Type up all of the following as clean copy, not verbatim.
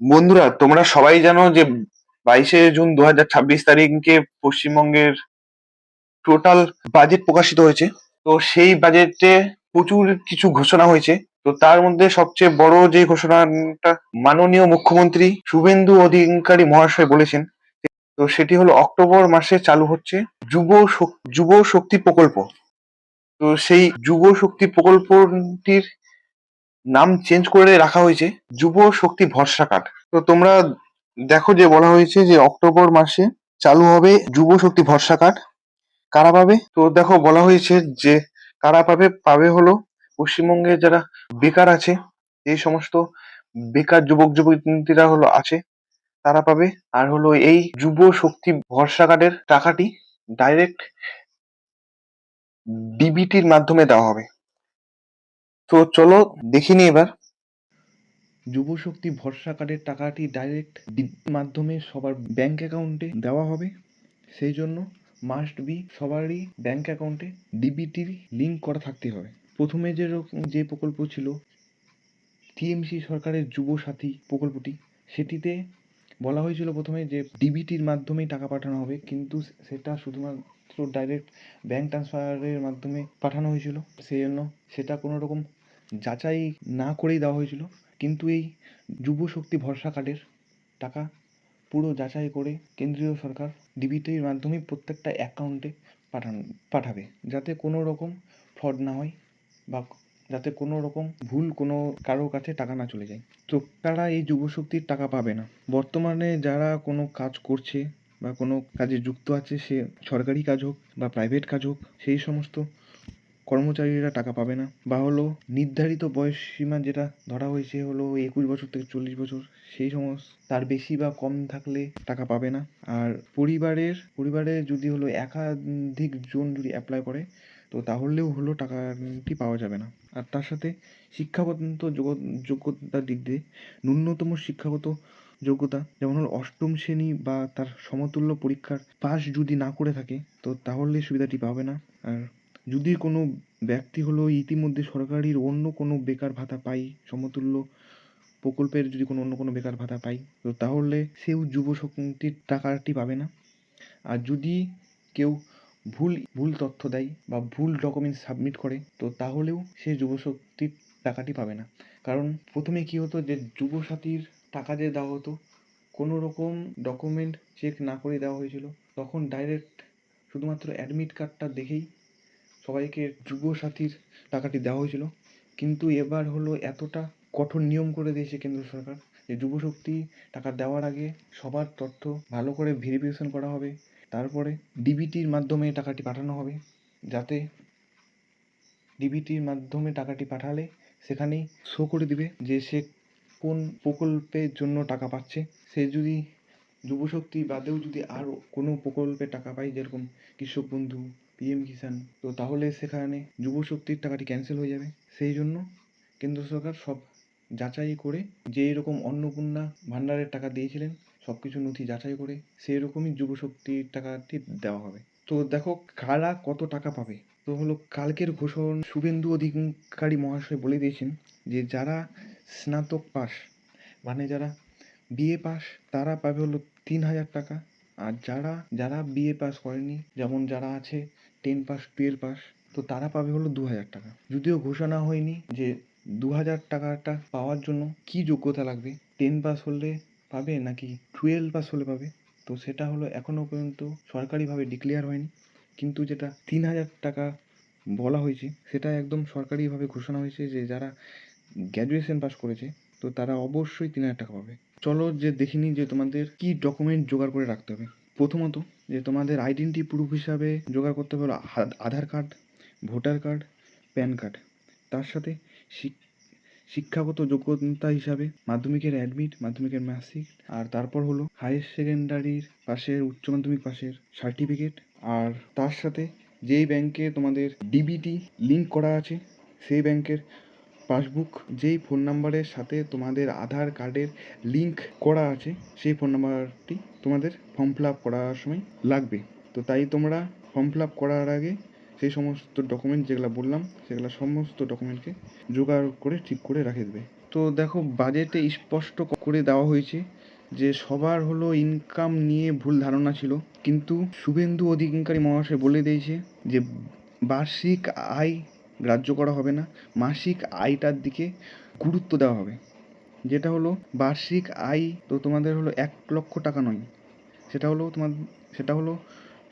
বন্ধুরা, তোমরা সবাই জানো যে 22শে জুন 2026 তারিখে পশ্চিমবঙ্গের টোটাল বাজেট প্রকাশিত হয়েছে। তো সেই বাজেটে প্রচুর কিছু ঘোষণা হয়েছে। তো তার মধ্যে সবচেয়ে বড় যে ঘোষণাটা মাননীয় মুখ্যমন্ত্রী শুভেন্দু অধিকারী মহাশয় বলেছেন, তো সেটি হলো অক্টোবর মাসে চালু হচ্ছে যুব শক্তি প্রকল্প। তো সেই যুব শক্তি প্রকল্পটির নাম চেঞ্জ করে রাখা হয়েছে যুব শক্তি ভরসা কার্ড। তো তোমরা দেখো যে বলা হয়েছে যে অক্টোবর মাসে চালু হবে যুব শক্তি ভরসা কার্ড। কারা পাবে? তো দেখো বলা হয়েছে যে কারা পাবে পাবে হলো পশ্চিমবঙ্গে যারা বেকার আছে, এই সমস্ত বেকার যুবক যুবতীরা হলো আছে, তারা পাবে। আর হলো এই যুব শক্তি ভরসা কার্ডের টাকাটি ডাইরেক্ট ডিবিটির মাধ্যমে দেওয়া হবে। তো চলো দেখিনি এবার। যুব শক্তি ভরসা কার্ডের টাকাটি ডাইরেক্ট মাধ্যমে সবার ব্যাংক অ্যাকাউন্টে দেওয়া হবে। সেই জন্য মাস্ট বি সবারই ব্যাংক অ্যাকাউন্টে ডিবিটির লিঙ্ক করা থাকতে হবে। প্রথমে যে প্রকল্প ছিল টিএমসি সরকারের যুব সাথী প্রকল্পটি, সেটিতে বলা হয়েছিল প্রথমে যে ডিবিটির মাধ্যমেই টাকা পাঠানো হবে, কিন্তু সেটা শুধুমাত্র ডাইরেক্ট ব্যাংক ট্রান্সফারের মাধ্যমে পাঠানো হয়েছিল। সেই জন্য সেটা কোনো রকম যাচাই না করেই দেওয়া হয়েছিল। কিন্তু এই যুব শক্তি ভরসা কার্ডের টাকা পুরো যাচাই করে কেন্দ্রীয় সরকার ডিবিটির মাধ্যমেই প্রত্যেকটা অ্যাকাউন্টে পাঠাবে, যাতে কোনো রকম ফ্রড না হয় বা যাতে কোনো রকম ভুল কোনো কারোর কাছে টাকা না চলে যায়। তো তারা এই যুবশক্তির টাকা পাবে না। বর্তমানে যারা কোনো কাজ করছে বা কোনো কাজে যুক্ত আছে, সে সরকারি কাজ হোক বা প্রাইভেট কাজ হোক, সেই সমস্ত কর্মচারীরা টাকা পাবে না। বা হলো নির্ধারিত বয়স সীমা যেটা ধরা হয়েছে হলো 21 বছর থেকে 40 বছর, সেই সমস্ত তার বেশি বা কম থাকলে টাকা পাবে না। আর পরিবারে যদি হলো একাধিক জন যদি অ্যাপ্লাই করে, তো তাহলেও হলো টাকাটি পাওয়া যাবে না। আর তার সাথে শিক্ষাগত যোগ্যতার দিক দিয়ে ন্যূনতম শিক্ষাগত যোগ্যতা যেমন হলো অষ্টম শ্রেণী বা তার সমতুল্য পরীক্ষার পাস যদি না করে থাকে, তো তাহলে সুবিধাটি পাবে না। আর যদি কোনো ব্যক্তি হলো ইতিমধ্যে সরকারির অন্য কোনো বেকার ভাতা পায়, সমতুল্য প্রকল্পের যদি অন্য কোনো বেকার ভাতা পায়, তো তাহলে সেও যুব শক্তির টাকাটি পাবে না। আর যদি কেউ ভুল তথ্য দেয় বা ভুল ডকুমেন্টস সাবমিট করে, তো তাহলেও সে যুবশক্তির টাকাটি পাবে না। কারণ প্রথমে কি হতো যে যুবসাথীর টাকা যে দেওয়া হতো, কোনো রকম ডকুমেন্ট চেক না করে দেওয়া হয়েছিল। তখন ডাইরেক্ট শুধুমাত্র অ্যাডমিট কার্ডটা দেখেই সবাইকে যুবসাথীর টাকাটি দেওয়া হয়েছিল। কিন্তু এবার হলো এতটা কঠোর নিয়ম করে দিয়েছে কেন্দ্র সরকার যে যুবশক্তি টাকা দেওয়ার আগে সবার তথ্য ভালো করে ভেরিফিকেশন করা হবে, তারপরে ডিবিটির মাধ্যমে টাকাটি পাঠানো হবে। যাতে ডিবিটির মাধ্যমে টাকাটি পাঠালে সেখানেই শো করে দিবে যে সে কোন প্রকল্পের জন্য টাকা পাচ্ছে। সে যদি যুবশক্তি বাদেও যদি আরও কোনো প্রকল্পে টাকা পায়, যেরকম কৃষক বন্ধু, পিএম কিষাণ, তো তাহলে সেখানে যুবশক্তির টাকাটি ক্যান্সেল হয়ে যাবে। সেই জন্য কেন্দ্র সরকার সব যাচাই করে, যে এরকম অন্নপূর্ণা ভাণ্ডারের টাকা দিয়েছিলেন সব কিছু নথি যাচাই করে সেই রকমই যুবশক্তির টাকাটি দেওয়া হবে। তো দেখো কারা কত টাকা পাবে। তো হলো কালকের ঘোষণা শুভেন্দু অধিকারী মহাশয় বলে দিয়েছেন যে যারা স্নাতক পাস, মানে যারা বিএ পাস, তারা পাবে হলো 3,000 টাকা। আর যারা যারা বিএ পাস করেনি, যেমন যারা আছে 10 পাস, 12 পাস, তো তারা পাবে হলো 2,000 টাকা। যদিও ঘোষণা হয়নি যে 2,000 টাকাটা পাওয়ার জন্য কি যোগ্যতা লাগবে, 10 পাস হলে পাবে নাকি 12 পাস হলে পাবে, তো সেটা হলো এখনো পর্যন্ত সরকারিভাবে ডিক্লেয়ার হয়নি। কিন্তু যেটা 3,000 টাকা বলা হয়েছে, সেটা একদম সরকারিভাবে ঘোষণা হয়েছে যে যারা গ্র্যাজুয়েশন পাস করেছে, তো তারা অবশ্যই 3,000 টাকা পাবে। চলো যে দেখিনি যে তোমাদের কি ডকুমেন্ট জোগাড় করে রাখতে হবে। প্রথমত যে তোমাদের আইডেন্টি প্রুফ হিসাবে জোগাড় করতে হবে হলো Aadhaar card, voter card, PAN card. তার সাথে শিক্ষাগত যোগ্যতা হিসাবে মাধ্যমিকের অ্যাডমিট, মাধ্যমিকের মার্কশিট, আর তারপর হলো হায়ার সেকেন্ডারির পাশের, উচ্চ মাধ্যমিক পাশের সার্টিফিকেট। আর তার সাথে যেই ব্যাংকে তোমাদের ডিবিটি লিঙ্ক করা আছে, সেই ব্যাংকের পাসবুক, যেই ফোন নাম্বারের সাথে তোমাদের আধার কার্ডের লিঙ্ক করা আছে, সেই ফোন নাম্বারটি তোমাদের ফর্ম ফিল আপ করার সময় লাগবে। তো তাই তোমরা ফর্ম ফিল আপ করার আগে সেই সমস্ত ডকুমেন্ট যেগুলো বললাম, সেগুলো সমস্ত ডকুমেন্টকে জোগাড় করে ঠিক করে রাখে দেবে। তো দেখো বাজেটে স্পষ্ট করে দেওয়া হয়েছে যে সবার হলো ইনকাম নিয়ে ভুল ধারণা ছিল, কিন্তু শুভেন্দু অধিকারী মহাশয় বলে দিয়েছে যে বার্ষিক আয় গ্রাহ্য করা হবে না, মাসিক আয়টার দিকে গুরুত্ব দেওয়া হবে। যেটা হলো বার্ষিক আয় তো তোমাদের হলো 1,00,000 টাকা নয়, সেটা হলো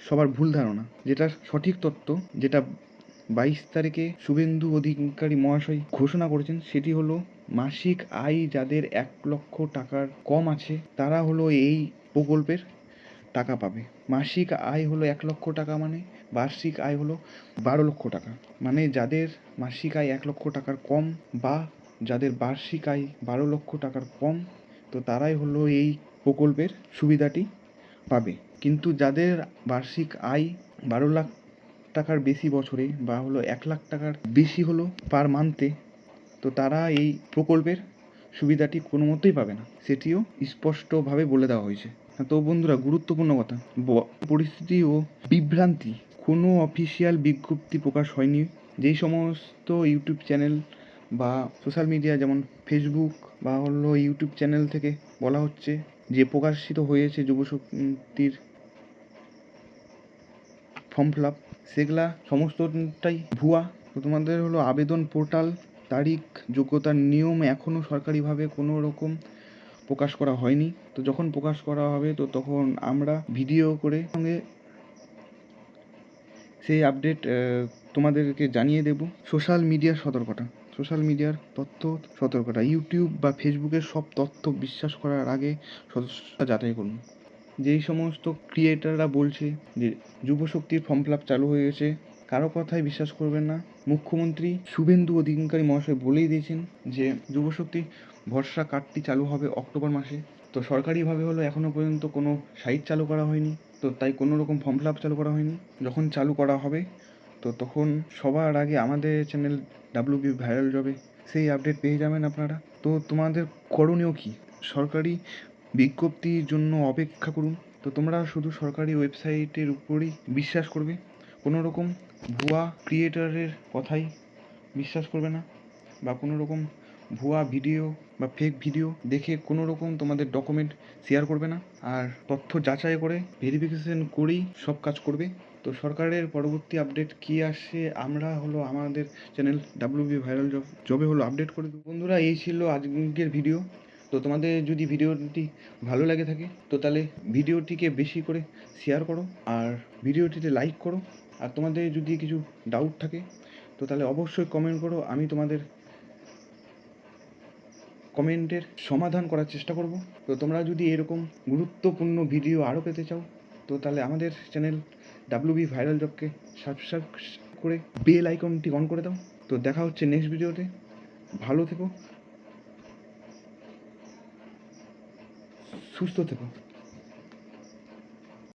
সবার ভুল ধারণা। যেটা সঠিক তথ্য, যেটা 22 তারিখে শুভেন্দু অধিকারী মহাশয় ঘোষণা করেছেন, সেটি হলো মাসিক আয় যাদের 1,00,000 টাকার কম আছে তারা হলো এই প্রকল্পের টাকা পাবে। মাসিক আয় হলো 1,00,000 টাকা, মানে বার্ষিক আয় হলো 12,00,000 টাকা। মানে যাদের মাসিক আয় 1,00,000 টাকার কম বা যাদের বার্ষিক আয় 12,00,000 টাকার কম, তো তারাই হলো এই প্রকল্পের সুবিধাটি পাবে। কিন্তু যাদের বার্ষিক আয় 12,00,000 টাকার বেশি বছরে বা হলো 1,00,000 টাকার বেশি হলো পার মান্থে, তো তারা এই প্রকল্পের সুবিধাটি কোনো মতেই পাবে না, সেটিও স্পষ্টভাবে বলে দেওয়া হয়েছে। তো বন্ধুরা, গুরুত্বপূর্ণ কথা, পরিস্থিতি ও বিভ্রান্তি, কোনো অফিসিয়াল বিজ্ঞপ্তি প্রকাশ হয়নি। যেই সমস্ত ইউটিউব চ্যানেল বা সোশ্যাল মিডিয়া যেমন ফেসবুক বা হলো ইউটিউব চ্যানেল থেকে বলা হচ্ছে যে প্রকাশিত হয়েছে যুবশক্তির ফর্ম ফিল আপ, সেগুলা সমস্তটাই ভুয়া। তো তোমাদের হলো আবেদন পোর্টাল, তারিখ, যোগ্যতার নিয়ম এখনও সরকারিভাবে কোনো রকম প্রকাশ করা হয়নি। তো যখন প্রকাশ করা হবে তো তখন আমরা ভিডিও করে সঙ্গে সেই আপডেট তোমাদেরকে জানিয়ে দেব। সোশ্যাল মিডিয়ার তথ্য সতর্কতা, ইউটিউব বা ফেসবুকের সব তথ্য বিশ্বাস করার আগে সদস্যতা যাচাই করুন। যেই সমস্ত ক্রিয়েটাররা বলছে যে যুবশক্তির ফর্ম ফিল আপ চালু হয়ে গেছে, কারো কথাই বিশ্বাস করবেন না। মুখ্যমন্ত্রী শুভেন্দু অধিকারী মহাশয় বলেই দিয়েছেন যে যুবশক্তি ভরসা কার্ডটি চালু হবে অক্টোবর মাসে। তো সরকারিভাবে হলো এখনও পর্যন্ত কোনো সাইট চালু করা হয়নি, তো তাই কোনো রকম ফর্ম ফিল আপ চালু করা হয়নি। যখন চালু করা হবে তো তখন সবার আগে আমাদের চ্যানেল WB ভাইরাল জবে সেই আপডেট পেয়ে যাবেন আপনারা। তো তোমাদের করণীয় কী? সরকারি বিজ্ঞপ্তির জন্য অপেক্ষা করুন। তো তোমরা শুধু সরকারি ওয়েবসাইটের উপরই বিশ্বাস করবে, কোনো রকম ভুয়া ক্রিয়েটারের কথাই বিশ্বাস করবে না, বা কোনো রকম ভুয়া ভিডিও বা ফেক ভিডিও দেখে কোনো রকম তোমাদের ডকুমেন্ট শেয়ার করবে না, আর তথ্য যাচাই করে ভেরিফিকেশন করেই সব কাজ করবে। তো সরকারের পরবর্তী আপডেট কী আসে আমরা হলো আমাদের চ্যানেল WB ভাইরাল জবে হলো আপডেট করে দেবো। বন্ধুরা, এই ছিল আজকের ভিডিও। তো তোমাদের যদি ভিডিওটি ভালো লাগে থাকে তো তাহলে ভিডিওটিকে বেশি করে শেয়ার করো আর ভিডিওটিতে লাইক করো। আর তোমাদের যদি কিছু ডাউট থাকে তো তাহলে অবশ্যই কমেন্ট করো, আমি তোমাদের কমেন্টের সমাধান করার চেষ্টা করব। তো তোমরা যদি এরকম গুরুত্বপূর্ণ ভিডিও আরও পেতে চাও তো তাহলে আমাদের চ্যানেল WB ভাইরাল জবকে সাবস্ক্রাইব করে বেল আইকনটি অন করে দাও। তো দেখা হচ্ছে নেক্সট ভিডিওতে। ভালো থেকো, সুস্থ থেকো।